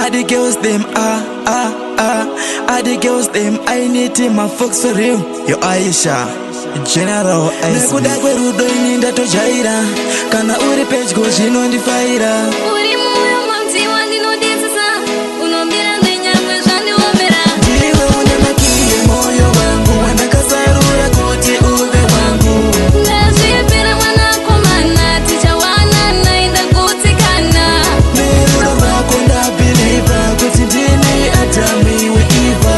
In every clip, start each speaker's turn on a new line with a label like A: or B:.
A: Are the girls them Are the girls them I need my folks for real. Yo Aisha General Nekuda kwerudo ini ndatojaira kana uri pedyo zvinondifaira.
B: Uri moyo mamti wandinodetsesa unombira ndenyamwe zvandiomera.
A: Ndiwe une makiye moyo wangu wandakazarura kuti uve wangu.
B: Ndazvipira mwanakomana tichawana naenda gutsikana.
A: Nerudo rwako ndabhiliva kuti ndini Adami weEva.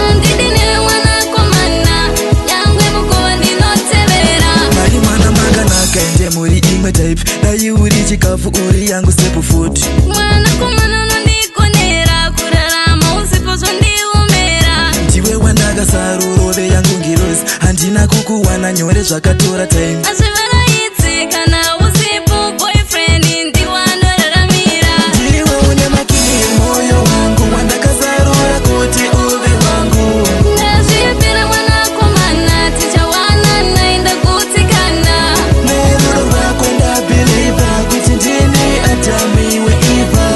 B: Andidine mwanakomana nyangwe mukova ndinotevera.
A: Mari mwana makanaka ende muri imwe type dai uri chikafu uri yangu step foot.
B: Mwanakomana unondikonera kurarama usipo zvondiomera.
A: Ndiwe wandakazarurove yangu ngirozi handina kukuwana nyore zvakatora time.
B: Azvivaraidzi kana usipo boyfriend ndiwanoraramira.
A: Ndiwe une makiye moyo wangu wandakazarura kuti uve wangu.
B: Ndazvipira mwanakomana tichawana naenda gutsikana.
A: Nerudo rwako ndabhiliva kuti ndini Adami weEva.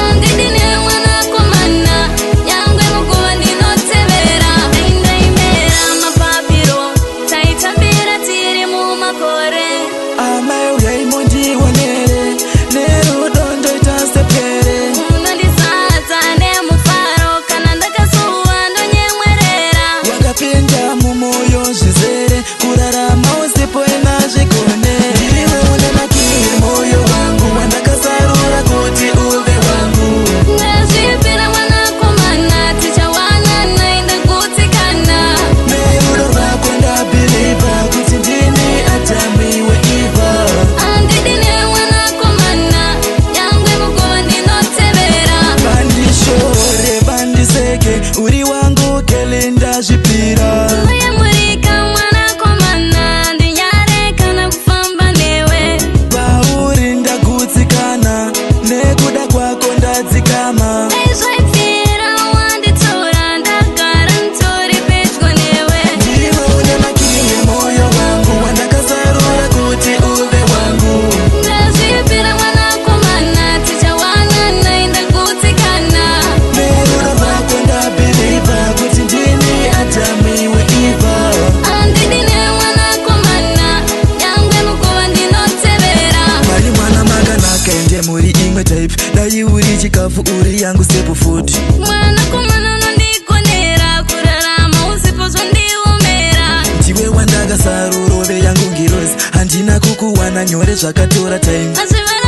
B: Andidine mwanakomana nyangwe mukova ndinotevera. Ndaimera mapapiro taitambira tiri mumakore.
A: Amai uyai mondionere nerudo ndoita sepere.
B: Unondizadza nemufaro kana ndakasuwa ndonyemwerera.
A: Wakapinda mumoyo zvizere kurarama usipo ena zvigone. Ndiwe une makiye moyo wangu wandakazarura kuti uve wangu.
B: Ndazvipira mwanakomana tichawana naenda gutsikana.
A: Nerudo rwako ndabhiliva kuti ndini Adami weEva.
B: Andidine mwanakomana nyangwe mukova ndinotevera.
A: Bandishore bandiseke uri wangu kele ndazvipira.
B: Uyemurika mwanakomana ndinyareka kufamba newe.
A: Pauri ndagutsikana nekuda kwako ndadzikama.
B: Aizvaipfira wanditora ndagara ntori pedyo newe.
A: Ndiwe une makiye moyo wangu wandakazarura kuti uve wangu.
B: Ndazvipira mwanakomana tichawana naenda gutsikana.
A: Nerudo rwako ndabhiliva kuti ndini Adami weEva.
B: Andidine mwanakomana nyangwe mukova ndinotevera.
A: Mari mwana makanaka ende muri imwe type dai uri chikafu uri yangu step foot.
B: Mwanakomana unondikonera kurarama usipo zvondiomera.
A: Ndiwe wandakazarurove yangu ngirozi handina kukuwana nyore zvakatora time.
B: Azvivara